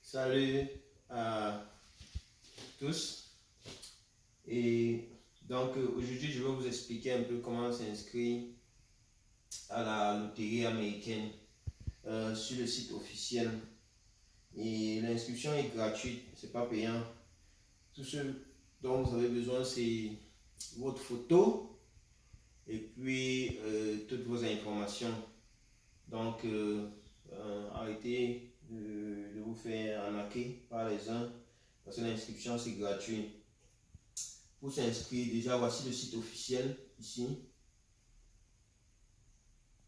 Salut à tous. Et donc aujourd'hui, je vais vous expliquer un peu comment s'inscrire à la loterie américaine sur le site officiel. Et l'inscription est gratuite, c'est pas payant. Tout ce dont vous avez besoin, c'est votre photo et puis toutes vos informations. Donc, arrêtez de vous faire arnaquer par les uns parce que l'inscription c'est gratuit. Pour s'inscrire, déjà voici le site officiel ici.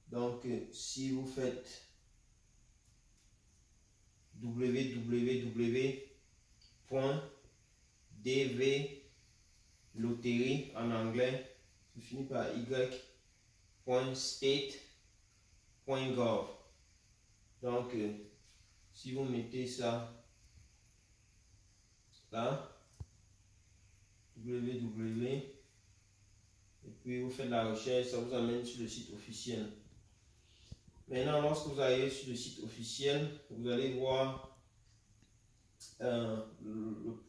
Donc, si vous faites www.dvloterie en anglais, ça finit par y.state.gov. Donc, si vous mettez ça là, www, et puis vous faites la recherche, ça vous amène sur le site officiel. Maintenant, lorsque vous arrivez sur le site officiel, vous allez voir le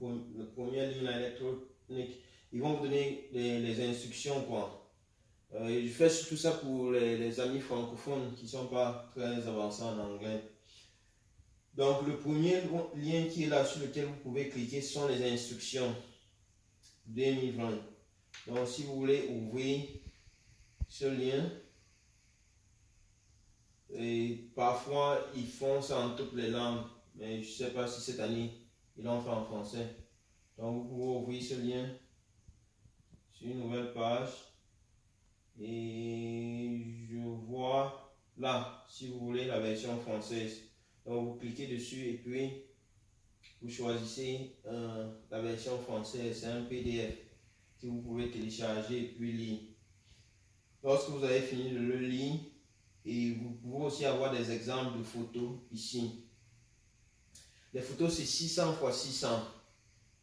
premier lien électronique. Ils vont vous donner les instructions, quoi. Je fais surtout ça pour les amis francophones qui ne sont pas très avancés en anglais. Donc, le premier lien qui est là sur lequel vous pouvez cliquer sont les instructions 2020. Donc, si vous voulez ouvrir ce lien, et parfois ils font ça en toutes les langues, mais je ne sais pas si cette année ils l'ont fait en français. Donc, vous pouvez ouvrir ce lien sur une nouvelle page. Et je vois là, si vous voulez, la version française. Donc, vous cliquez dessus et puis vous choisissez la version française. C'est un PDF que vous pouvez télécharger et puis lire. Lorsque vous avez fini de le lire, et vous pouvez aussi avoir des exemples de photos ici. Les photos, c'est 600 x 600.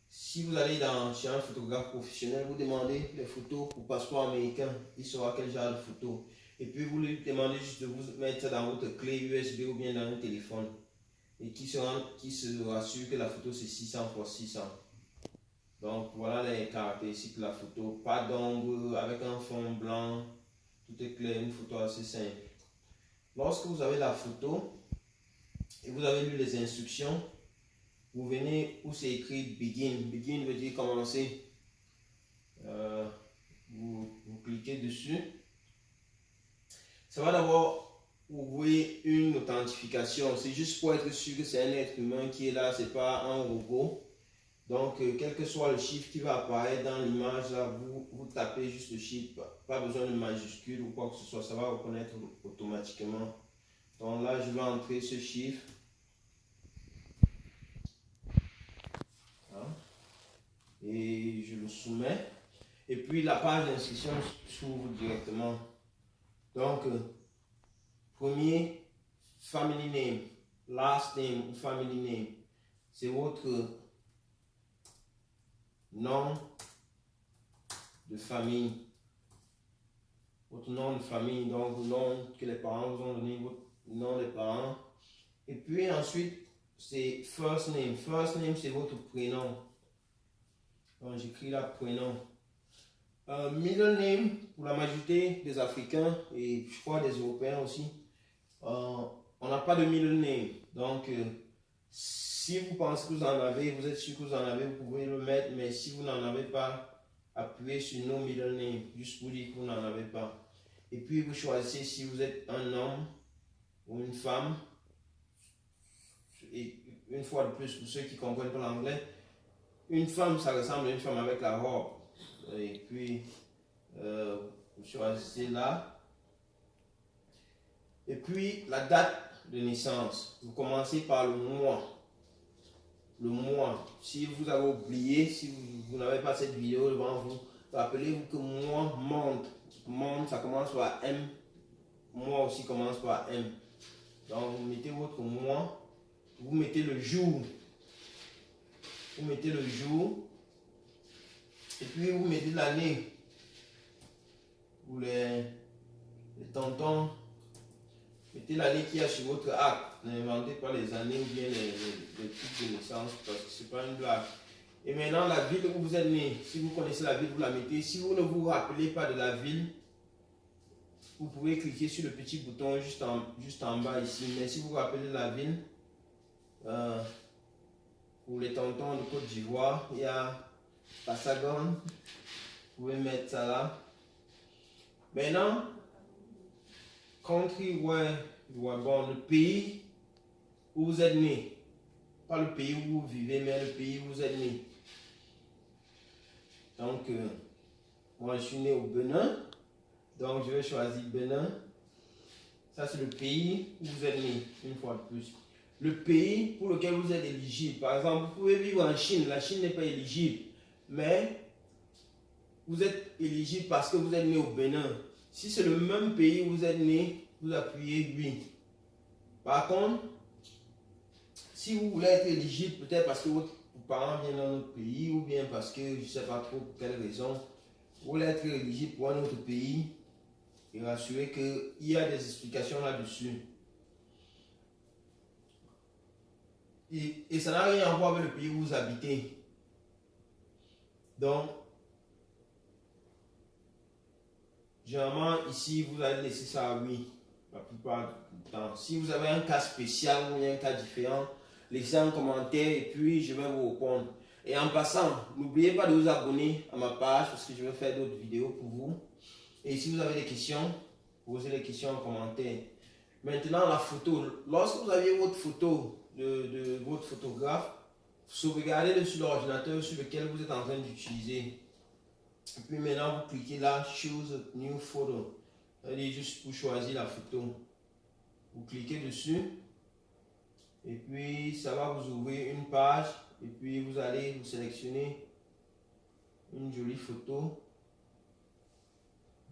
Si vous allez chez un photographe professionnel, vous demandez les photos pour passeport américain, il saura quel genre de photos. Et puis vous lui demandez juste de vous mettre ça dans votre clé USB ou bien dans un téléphone. Et qui se rassure que la photo c'est 600 x 600. Donc voilà les caractéristiques de la photo. Pas d'ombre, avec un fond blanc, tout est clair, une photo assez simple. Lorsque vous avez la photo et vous avez lu les instructions, vous venez où c'est écrit Begin. Begin veut dire commencer. Vous cliquez dessus. Ça va d'abord ouvrir une authentification. C'est juste pour être sûr que c'est un être humain qui est là, c'est pas un robot. Donc, quel que soit le chiffre qui va apparaître dans l'image, là, vous tapez juste le chiffre. Pas besoin de majuscule ou quoi que ce soit, ça va reconnaître automatiquement. Donc là, je vais entrer ce chiffre. Et je le soumets. Et puis la page d'inscription s'ouvre directement. Donc, premier, family name, last name ou family name. C'est votre nom de famille. Votre nom de famille, donc le nom que les parents vous ont donné, votre nom des parents. Et puis ensuite, c'est first name. First name, c'est votre prénom. Donc j'écris là prénom. Middle name, pour la majorité des Africains et je crois des Européens aussi, on n'a pas de middle name. Donc, si vous pensez que vous en avez, vous êtes sûr que vous en avez, vous pouvez le mettre. Mais si vous n'en avez pas, appuyez sur No Middle Name, juste pour dire que vous n'en avez pas. Et puis, vous choisissez si vous êtes un homme ou une femme. Et une fois de plus, pour ceux qui ne comprennent pas l'anglais, une femme, ça ressemble à une femme avec la robe. Et puis, vous choisissez là. Et puis, la date de naissance. Vous commencez par le mois. Le mois. Si vous avez oublié, si vous n'avez pas cette vidéo devant vous, rappelez-vous que mois, month. Month, ça commence par M. Mois aussi commence par M. Donc, vous mettez votre mois. Vous mettez le jour. Vous mettez le jour. Et puis, vous mettez l'année. Pour les tontons, Mettez l'année qu'il y a sur votre acte. N'inventez pas les années ou bien les trucs de naissance parce que ce n'est pas une blague. Et maintenant, la ville où vous êtes né, si vous connaissez la ville, vous la mettez. Si vous ne vous rappelez pas de la ville, vous pouvez cliquer sur le petit bouton juste en bas ici. Mais si vous vous rappelez de la ville, pour les tontons de Côte d'Ivoire, il y a Passagon. Vous pouvez mettre ça là. Maintenant, country where you are born, le pays où vous êtes né. Pas le pays où vous vivez, mais le pays où vous êtes né. Donc, moi je suis né au Bénin. Donc, je vais choisir Bénin. Ça, c'est le pays où vous êtes né, une fois de plus. Le pays pour lequel vous êtes éligible. Par exemple, vous pouvez vivre en Chine. La Chine n'est pas éligible. Mais vous êtes éligible parce que vous êtes né au Bénin. Si c'est le même pays où vous êtes né, vous appuyez oui. Par contre, si vous voulez être éligible, peut-être parce que vos parents viennent d'un autre pays ou bien parce que je ne sais pas trop pour quelle raison, vous voulez être éligible pour un autre pays et rassurer qu'il y a des explications là-dessus. Et ça n'a rien à voir avec le pays où vous habitez. Donc, généralement, ici, vous allez laisser ça à oui, la plupart du temps. Si vous avez un cas spécial ou un cas différent, laissez un commentaire et puis je vais vous répondre. Et en passant, n'oubliez pas de vous abonner à ma page parce que je vais faire d'autres vidéos pour vous. Et si vous avez des questions, posez les questions en commentaire. Maintenant, la photo. Lorsque vous avez votre photo de votre photographe, sauvegardez-le sur l'ordinateur sur lequel vous êtes en train d'utiliser. Et puis maintenant, vous cliquez là, Choose a New Photo. C'est juste pour choisir la photo. Vous cliquez dessus. Et puis, ça va vous ouvrir une page. Et puis, vous allez vous sélectionner une jolie photo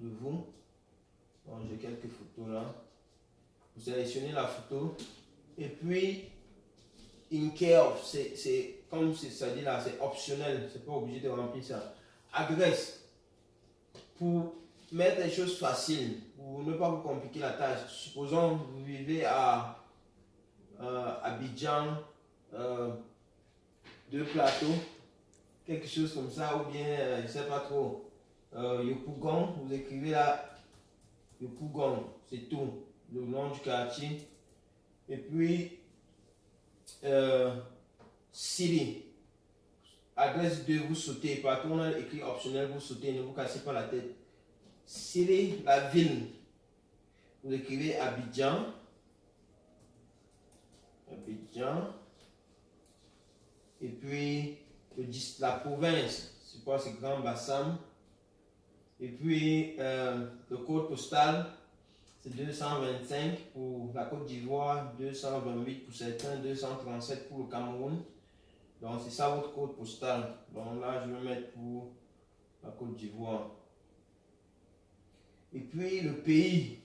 de vous. Donc, j'ai quelques photos là. Vous sélectionnez la photo. Et puis, in care, c'est comme ça dit là, c'est optionnel. C'est pas obligé de remplir ça. Adresse. Pour mettre les choses faciles, pour ne pas vous compliquer la tâche. Supposons que vous vivez à Abidjan, 2 plateaux, quelque chose comme ça, ou bien, je ne sais pas trop, Yopougon, vous écrivez là, Yopougon, c'est tout, le nom du quartier. Et puis, City, adresse 2, vous sautez, partout on a écrit optionnel, vous sautez, ne vous cassez pas la tête. City, la ville, vous écrivez Abidjan. Abidjan. Et puis la province, c'est quoi, c'est Grand Bassam. Et puis le code postal, c'est 225 pour la Côte d'Ivoire, 228 pour certains, 237 pour le Cameroun. Donc c'est ça votre code postal. Donc là, je vais mettre pour la Côte d'Ivoire. Et puis le pays,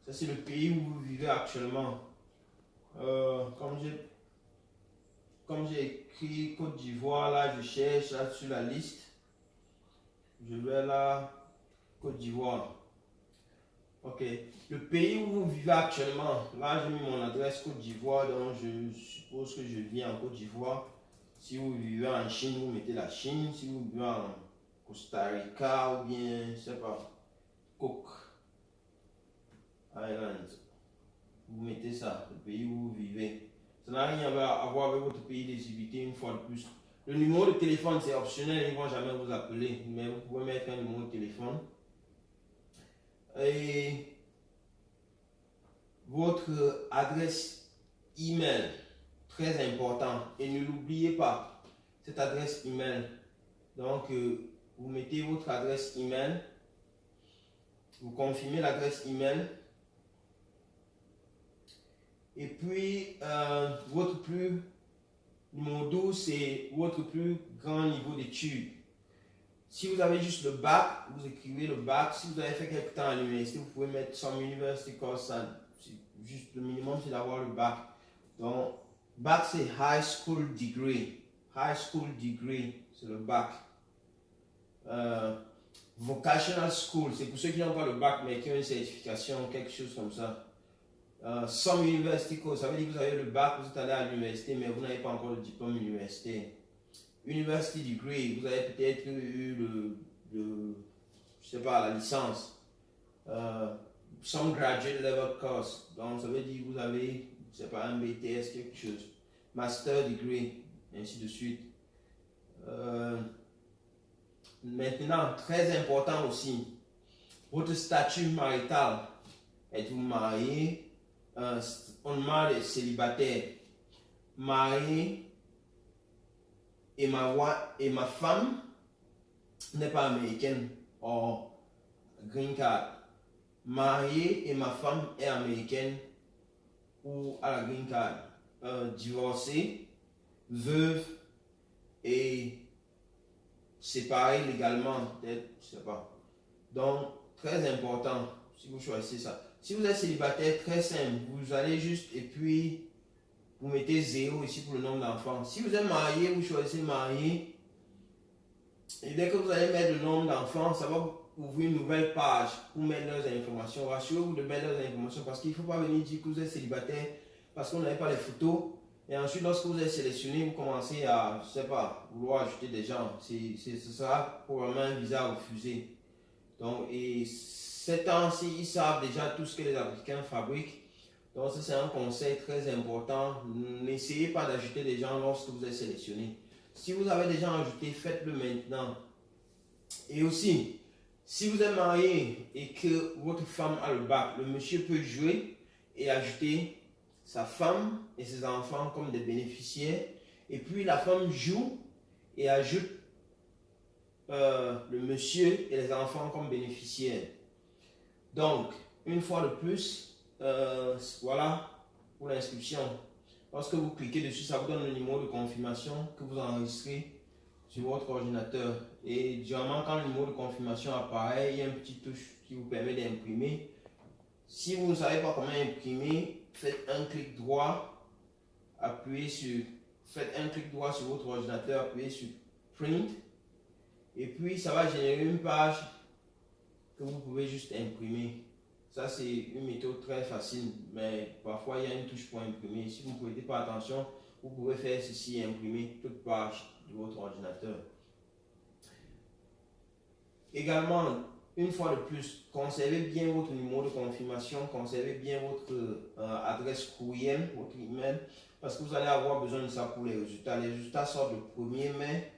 ça c'est le pays où vous vivez actuellement. Comme j'ai écrit Côte d'Ivoire, là je cherche là sur la liste. Je vais là, Côte d'Ivoire. Ok. Le pays où vous vivez actuellement, là j'ai mis mon adresse Côte d'Ivoire, donc je suppose que je vis en Côte d'Ivoire. Si vous vivez en Chine, vous mettez la Chine. Si vous vivez en Costa Rica ou bien, je ne sais pas, Cook Island, vous mettez ça, le pays où vous vivez. Ça n'a rien à voir avec votre pays d'éligibilité une fois de plus. Le numéro de téléphone, c'est optionnel, ils ne vont jamais vous appeler, mais vous pouvez mettre un numéro de téléphone. Et votre adresse email, très important. Et ne l'oubliez pas, cette adresse email. Donc, vous mettez votre adresse email, vous confirmez l'adresse email. Et puis, votre numéro 12, c'est votre plus grand niveau d'études. Si vous avez juste le bac, vous écrivez le bac. Si vous avez fait quelque temps à l'université, vous pouvez mettre some university course. Juste le minimum, c'est d'avoir le bac. Donc, bac, c'est high school degree. High school degree, c'est le bac. Vocational school, c'est pour ceux qui n'ont pas le bac, mais qui ont une certification, quelque chose comme ça. Some university course, ça veut dire que vous avez le bac, vous êtes allé à l'université, mais vous n'avez pas encore le diplôme universitaire. University degree, vous avez peut-être eu je sais pas, la licence. Some graduate level course, donc ça veut dire que vous avez, je sais pas, un BTS, quelque chose. Master degree, ainsi de suite. Maintenant, très important aussi, votre statut marital. Êtes-vous marié? On demande célibataire. Marié et ma femme n'est pas américaine or green card. Marié et ma femme est américaine ou à la green card. Divorcé, veuve et séparé légalement, peut-être, je sais pas. Donc, très important si vous choisissez ça. Si vous êtes célibataire, très simple, vous allez juste et puis vous mettez 0 ici pour le nombre d'enfants. Si vous êtes marié, vous choisissez marié. Et dès que vous allez mettre le nombre d'enfants, ça va ouvrir une nouvelle page pour mettre leurs informations. Rassurez-vous de mettre leurs informations parce qu'il ne faut pas venir dire que vous êtes célibataire parce qu'on n'avait pas les photos. Et ensuite, lorsque vous êtes sélectionné, vous commencez à, je sais pas, vouloir ajouter des gens. Ce sera probablement un visa refusé. Donc, et ces temps-ci, ils savent déjà tout ce que les Africains fabriquent. Donc, ça, c'est un conseil très important. N'essayez pas d'ajouter des gens lorsque vous êtes sélectionné. Si vous avez déjà ajouté, faites-le maintenant. Et aussi, si vous êtes marié et que votre femme a le bac, le monsieur peut jouer et ajouter sa femme et ses enfants comme des bénéficiaires. Et puis, la femme joue et ajoute le monsieur et les enfants comme bénéficiaires. Donc, une fois de plus, voilà pour l'inscription. Lorsque vous cliquez dessus, ça vous donne le numéro de confirmation que vous enregistrez sur votre ordinateur. Et généralement, quand le numéro de confirmation apparaît, il y a une petite touche qui vous permet d'imprimer. Si vous ne savez pas comment imprimer, faites un clic droit, faites un clic droit sur votre ordinateur, appuyez sur Print. Et puis, ça va générer une page que vous pouvez juste imprimer. Ça, c'est une méthode très facile, mais parfois, il y a une touche pour imprimer. Si vous ne prêtez pas attention, vous pouvez faire ceci et imprimer toute page de votre ordinateur. Également, une fois de plus, conservez bien votre numéro de confirmation, conservez bien votre adresse courriel, votre email, parce que vous allez avoir besoin de ça pour les résultats. Les résultats sortent le 1er mai.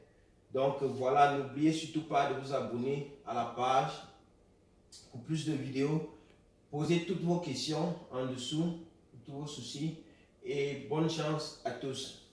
Donc voilà, n'oubliez surtout pas de vous abonner à la page pour plus de vidéos. Posez toutes vos questions en dessous, tous vos soucis et bonne chance à tous.